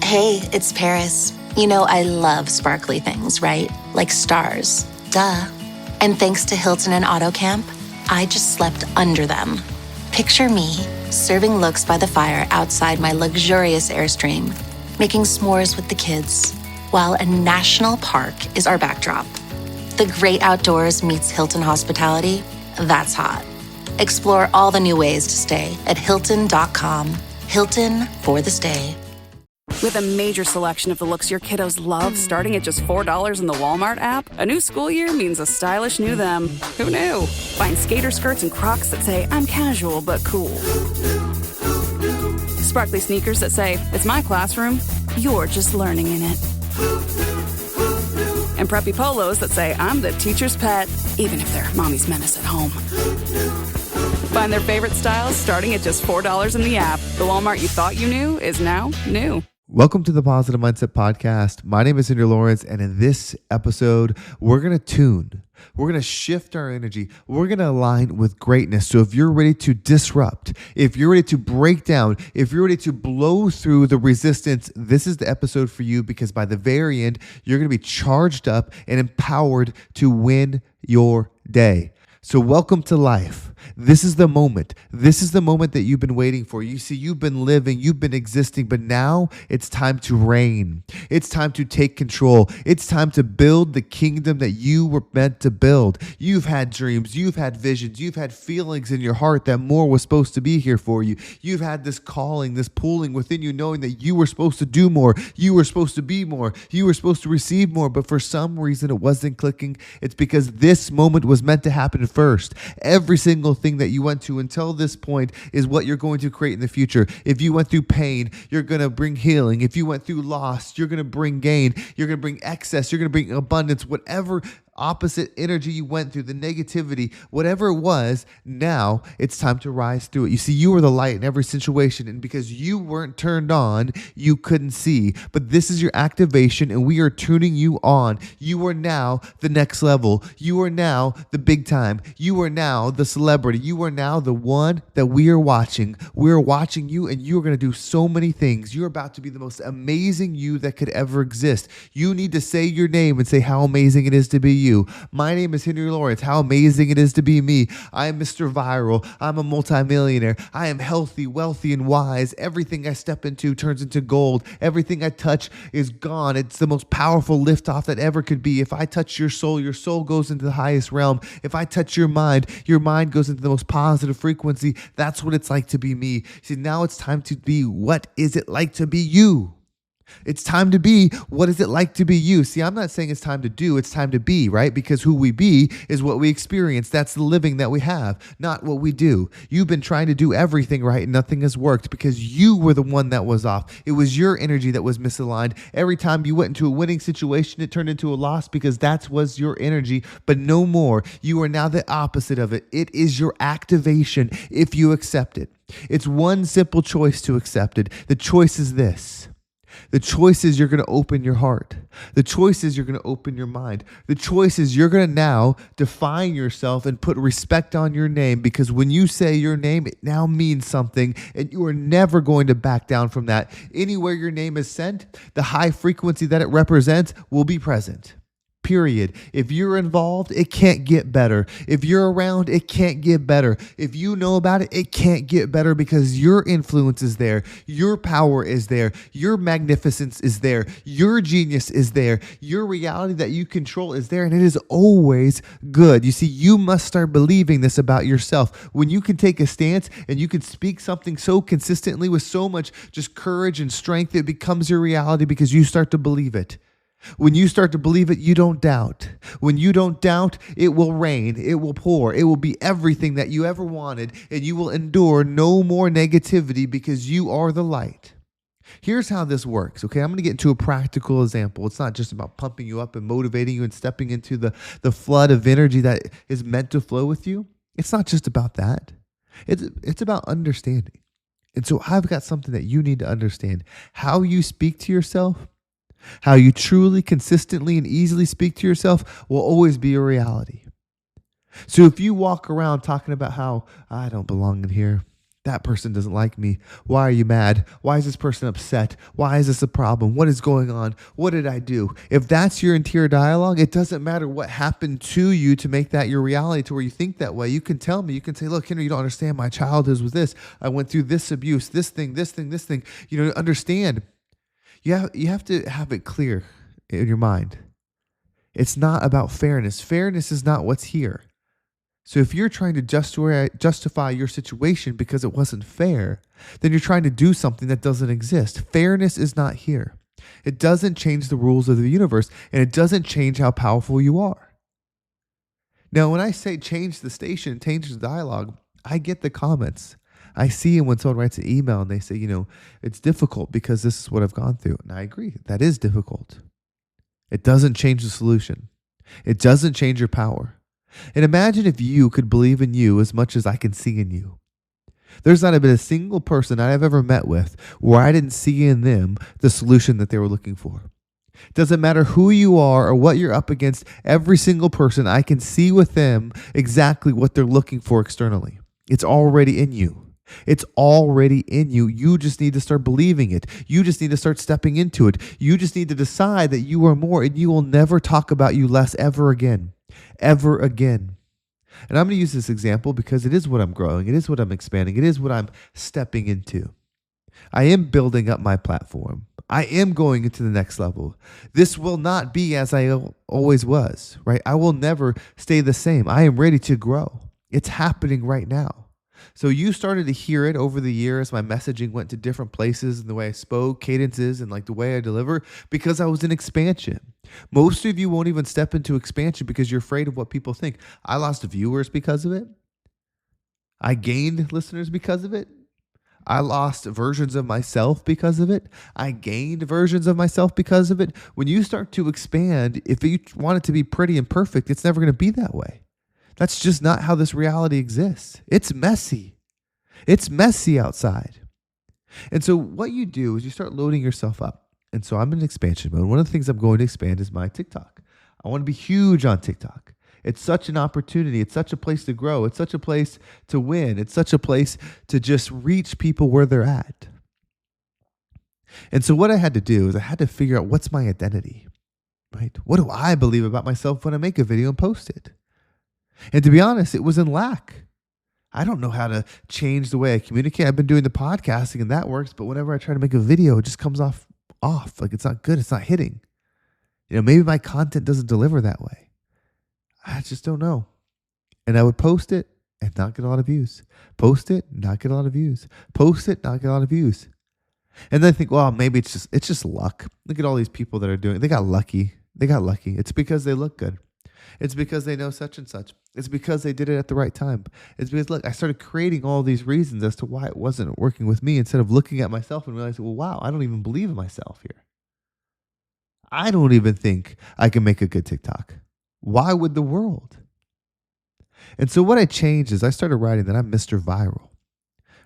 Hey, it's Paris. You know, I love sparkly things, right? Like stars. Duh. And thanks to Hilton and AutoCamp, I just slept under them. Picture me, serving looks by the fire outside my luxurious Airstream, making s'mores with the kids, while a national park is our backdrop. The great outdoors meets Hilton hospitality. That's hot. Explore all the new ways to stay at Hilton.com. Hilton for the stay. With a major selection of the looks your kiddos love starting at just $4 in the Walmart app, a new school year means a stylish new them. Who knew? Find skater skirts and Crocs that say, I'm casual but cool. Sparkly sneakers that say, it's my classroom, you're just learning in it. And preppy polos that say, I'm the teacher's pet, even if they're mommy's menace at home. Find their favorite styles starting at just $4 in the app. The Walmart you thought you knew is now new. Welcome to the Positive Mindset Podcast. My name is Henry Lawrence, and in this episode, we're going to tune. We're going to shift our energy. We're going to align with greatness. So if you're ready to disrupt, if you're ready to break down, if you're ready to blow through the resistance, this is the episode for you, because by the very end, you're going to be charged up and empowered to win your day. So welcome to life. This is the moment. This is the moment that you've been waiting for. You see, you've been living, you've been existing, but now it's time to reign. It's time to take control. It's time to build the kingdom that you were meant to build. You've had dreams, you've had visions, you've had feelings in your heart that more was supposed to be here for you. You've had this calling, this pulling within you, knowing that you were supposed to do more, you were supposed to be more, you were supposed to receive more, but for some reason it wasn't clicking. It's because this moment was meant to happen first. Every single thing that you went to until this point is what you're going to create in the future. If you went through pain, you're going to bring healing. If you went through loss, you're going to bring gain. You're going to bring excess. You're going to bring abundance. Whatever opposite energy you went through, the negativity, whatever it was, now it's time to rise through it. You see, you were the light in every situation, and because you weren't turned on, you couldn't see. But this is your activation, and we are tuning you on. You are now the next level. You are now the big time. You are now the celebrity. You are now the one that we are watching. We are watching you, and you are going to do so many things. You're about to be the most amazing you that could ever exist. You need to say your name and say how amazing it is to be you. My name is Henry Lawrence. How amazing it is to be me. I am Mr. Viral. I'm a multimillionaire. I am healthy, wealthy, and wise. Everything I step into turns into gold. Everything I touch is gone. It's the most powerful liftoff that ever could be. If I touch your soul goes into the highest realm. If I touch your mind goes into the most positive frequency. That's what it's like to be me. See, now it's time to be, what is it like to be you? It's time to be, what is it like to be you? See, I'm not saying it's time to do, it's time to be, right? Because who we be is what we experience. That's the living that we have, not what we do. You've been trying to do everything right and nothing has worked because you were the one that was off. It was your energy that was misaligned. Every time you went into a winning situation, it turned into a loss because that was your energy, but no more. You are now the opposite of it. It is your activation if you accept it. It's one simple choice to accept it. The choice is this. The choice is you're going to open your heart. The choice is you're going to open your mind. The choice is you're going to now define yourself and put respect on your name, because when you say your name, it now means something, and you are never going to back down from that. Anywhere your name is sent, the high frequency that it represents will be present. Period. If you're involved, it can't get better. If you're around, it can't get better. If you know about it, it can't get better because your influence is there. Your power is there. Your magnificence is there. Your genius is there. Your reality that you control is there, and it is always good. You see, you must start believing this about yourself. When you can take a stance and you can speak something so consistently with so much just courage and strength, it becomes your reality because you start to believe it. When you start to believe it, you don't doubt. When you don't doubt, it will rain, it will pour, it will be everything that you ever wanted, and you will endure no more negativity because you are the light. Here's how this works, okay? I'm going to get into a practical example. It's not just about pumping you up and motivating you and stepping into the flood of energy that is meant to flow with you. It's not just about that. It's about understanding. And so I've got something that you need to understand. How you speak to yourself, how you truly, consistently, and easily speak to yourself will always be a reality. So if you walk around talking about how I don't belong in here, That person doesn't like me. Why are you mad? Why is this person upset? Why is this a problem? What is going on? What did I do? If that's your interior dialogue, it doesn't matter what happened to you to make that your reality to where you think that way. You can tell me, you can say, look, Henry, you don't understand. My childhood was this. I went through this abuse, this thing, this thing, this thing. Understand. You have to have it clear in your mind. It's not about fairness. Fairness is not what's here. So if you're trying to justify your situation because it wasn't fair, then you're trying to do something that doesn't exist. Fairness is not here. It doesn't change the rules of the universe, and it doesn't change how powerful you are. Now, when I say change the station, change the dialogue, I get the comments. I see when someone writes an email and they say, it's difficult because this is what I've gone through. And I agree, that is difficult. It doesn't change the solution. It doesn't change your power. And imagine if you could believe in you as much as I can see in you. There's not been a single person I've ever met with where I didn't see in them the solution that they were looking for. It doesn't matter who you are or what you're up against. Every single person, I can see with them exactly what they're looking for externally. It's already in you. It's already in you. You just need to start believing it. You just need to start stepping into it. You just need to decide that you are more, and you will never talk about you less ever again. Ever again. And I'm going to use this example because it is what I'm growing. It is what I'm expanding. It is what I'm stepping into. I am building up my platform. I am going into the next level. This will not be as I always was, right? I will never stay the same. I am ready to grow. It's happening right now. So you started to hear it over the years. My messaging went to different places and the way I spoke, cadences, and like the way I deliver because I was in expansion. Most of you won't even step into expansion because you're afraid of what people think. I lost viewers because of it. I gained listeners because of it. I lost versions of myself because of it. I gained versions of myself because of it. When you start to expand, if you want it to be pretty and perfect, it's never going to be that way. That's just not how this reality exists. It's messy. It's messy outside. And so what you do is you start loading yourself up. And so I'm in expansion mode. One of the things I'm going to expand is my TikTok. I want to be huge on TikTok. It's such an opportunity. It's such a place to grow. It's such a place to win. It's such a place to just reach people where they're at. And so what I had to do is I had to figure out what's my identity, right? What do I believe about myself when I make a video and post it? And to be honest, it was in lack. I don't know how to change the way I communicate. I've been doing the podcasting and that works, but whenever I try to make a video, it just comes off. Like it's not good. It's not hitting. Maybe my content doesn't deliver that way. I just don't know. And I would post it and not get a lot of views. Post it, not get a lot of views. Post it, not get a lot of views. And then I think, well, maybe it's just luck. Look at all these people that are doing it. They got lucky. It's because they look good. It's because they know such and such. It's because they did it at the right time. It's because, look, I started creating all these reasons as to why it wasn't working with me instead of looking at myself and realizing, well, wow, I don't even believe in myself here. I don't even think I can make a good TikTok. Why would the world? And so what I changed is I started writing that I'm Mr. Viral,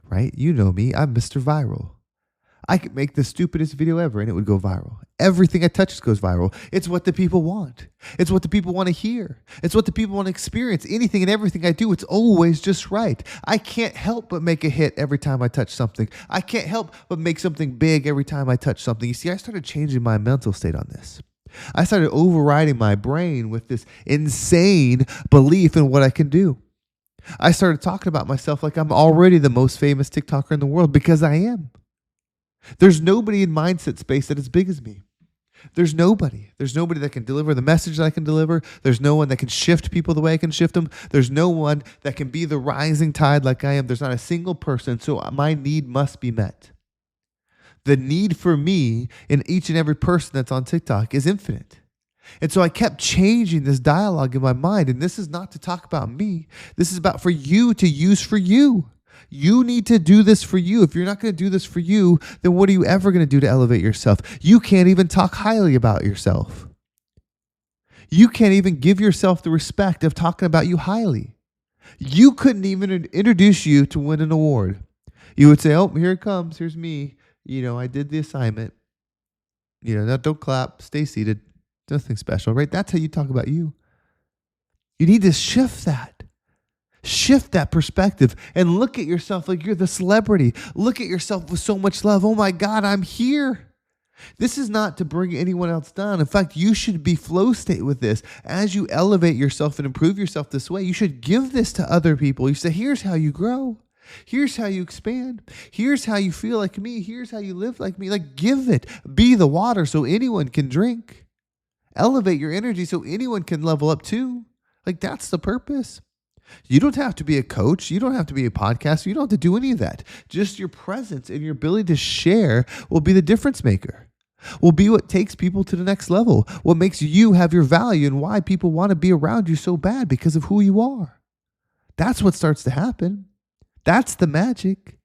right? You know me, I'm Mr. Viral. I could make the stupidest video ever and it would go viral. Everything I touch goes viral. It's what the people want. It's what the people want to hear. It's what the people want to experience. Anything and everything I do, it's always just right. I can't help but make a hit every time I touch something. I can't help but make something big every time I touch something. You see, I started changing my mental state on this. I started overriding my brain with this insane belief in what I can do. I started talking about myself like I'm already the most famous TikToker in the world because I am. There's nobody in mindset space that is big as me. There's nobody. There's nobody that can deliver the message that I can deliver. There's no one that can shift people the way I can shift them. There's no one that can be the rising tide like I am. There's not a single person. So my need must be met. The need for me in each and every person that's on TikTok is infinite. And so I kept changing this dialogue in my mind. And this is not to talk about me. This is about for you to use for you. You need to do this for you. If you're not going to do this for you, then what are you ever going to do to elevate yourself? You can't even talk highly about yourself. You can't even give yourself the respect of talking about you highly. You couldn't even introduce you to win an award. You would say, oh, here it comes. Here's me. I did the assignment. Now don't clap. Stay seated. Nothing special, right? That's how you talk about you. You need to shift that. Shift that perspective and look at yourself like you're the celebrity. Look at yourself with so much love. Oh my God, I'm here. This is not to bring anyone else down. In fact, you should be flow state with this. As you elevate yourself and improve yourself this way, you should give this to other people. You say, here's how you grow. Here's how you expand. Here's how you feel like me. Here's how you live like me. Like, give it. Be the water so anyone can drink. Elevate your energy so anyone can level up too. Like, that's the purpose. You don't have to be a coach. You don't have to be a podcaster. You don't have to do any of that. Just your presence and your ability to share will be the difference maker. Will be what takes people to the next level. What makes you have your value and why people want to be around you so bad because of who you are. That's what starts to happen. That's the magic.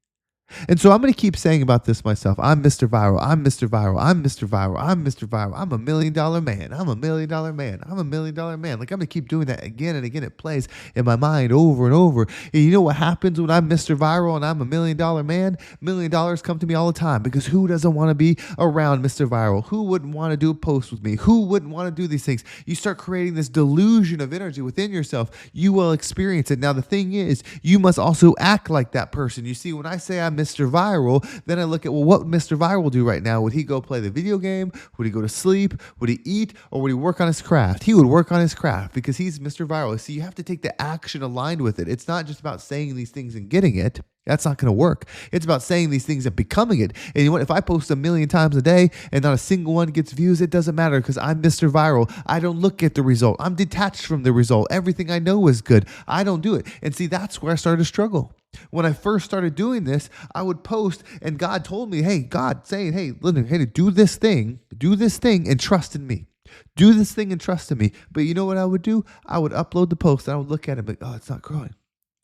And so I'm going to keep saying about this myself. I'm Mr. Viral. I'm Mr. Viral. I'm Mr. Viral. I'm Mr. Viral. I'm $1 million man. I'm $1 million man. I'm $1 million man. Like, I'm going to keep doing that again and again. It plays in my mind over and over. And you know what happens when I'm Mr. Viral and I'm $1 million man? $1 million come to me all the time because who doesn't want to be around Mr. Viral? Who wouldn't want to do a post with me? Who wouldn't want to do these things? You start creating this delusion of energy within yourself. You will experience it. Now, the thing is, you must also act like that person. You see, when I say I'm Mr. Viral, then I look at, well, what would Mr. Viral do right now? Would he go play the video game? Would he go to sleep? Would he eat? Or would he work on his craft? He would work on his craft because he's Mr. Viral. See, you have to take the action aligned with it. It's not just about saying these things and getting it. That's not going to work. It's about saying these things and becoming it. And you know what? If I post 1 million times a day and not a single one gets views, it doesn't matter because I'm Mr. Viral. I don't look at the result. I'm detached from the result. Everything I know is good. I don't do it. And see, that's where I started to struggle. When I first started doing this, I would post and God told me, hey, God saying, hey, listen, hey, do this thing and trust in me. Do this thing and trust in me. But you know what I would do? I would upload the post and I would look at it like, oh, it's not growing.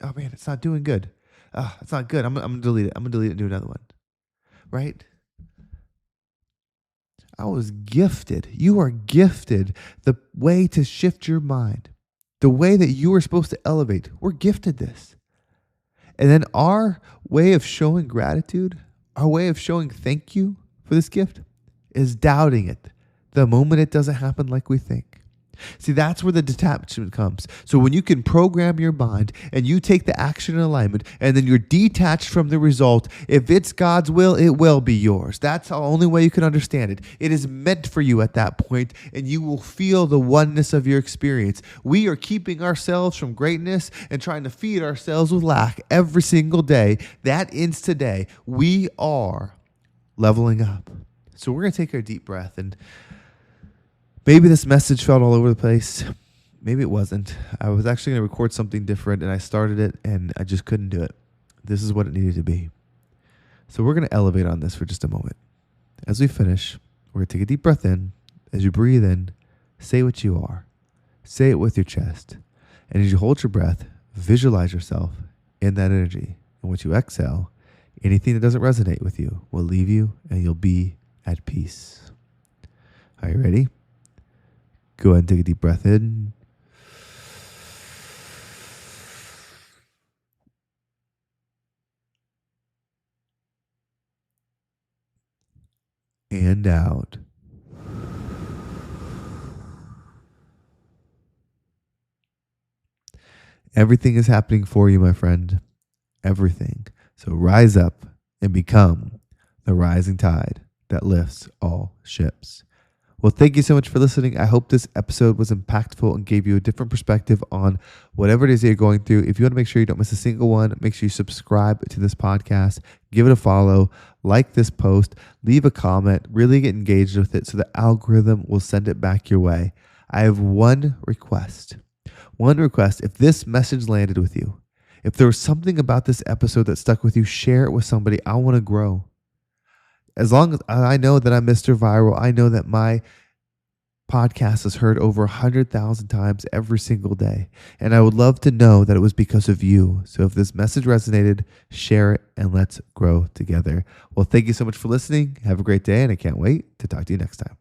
Oh man, it's not doing good. Oh, it's not good. I'm gonna delete it. I'm gonna delete it and do another one. Right? I was gifted. You are gifted the way to shift your mind, the way that you are supposed to elevate. We're gifted this. And then our way of showing gratitude, our way of showing thank you for this gift is doubting it the moment it doesn't happen like we think. See, that's where the detachment comes. So when you can program your mind and you take the action in alignment and then you're detached from the result, if it's God's will, it will be yours. That's the only way you can understand it. It is meant for you at that point and you will feel the oneness of your experience. We are keeping ourselves from greatness and trying to feed ourselves with lack every single day. That ends today. We are leveling up. So we're going to take our deep breath and maybe this message felt all over the place. Maybe it wasn't. I was actually going to record something different and I started it and I just couldn't do it. This is what it needed to be. So we're going to elevate on this for just a moment. As we finish, we're going to take a deep breath in. As you breathe in, say what you are. Say it with your chest. And as you hold your breath, visualize yourself in that energy. And once you exhale, anything that doesn't resonate with you will leave you and you'll be at peace. Are you ready? Go ahead and take a deep breath in. And out. Everything is happening for you, my friend. Everything. So rise up and become the rising tide that lifts all ships. Well, thank you so much for listening. I hope this episode was impactful and gave you a different perspective on whatever it is that you're going through. If you want to make sure you don't miss a single one, make sure you subscribe to this podcast, give it a follow, like this post, leave a comment, really get engaged with it so the algorithm will send it back your way. I have one request. If this message landed with you, if there was something about this episode that stuck with you, share it with somebody. I want to grow. As long as I know that I'm Mr. Viral, I know that my podcast is heard over 100,000 times every single day. And I would love to know that it was because of you. So if this message resonated, share it and let's grow together. Well, thank you so much for listening. Have a great day and I can't wait to talk to you next time.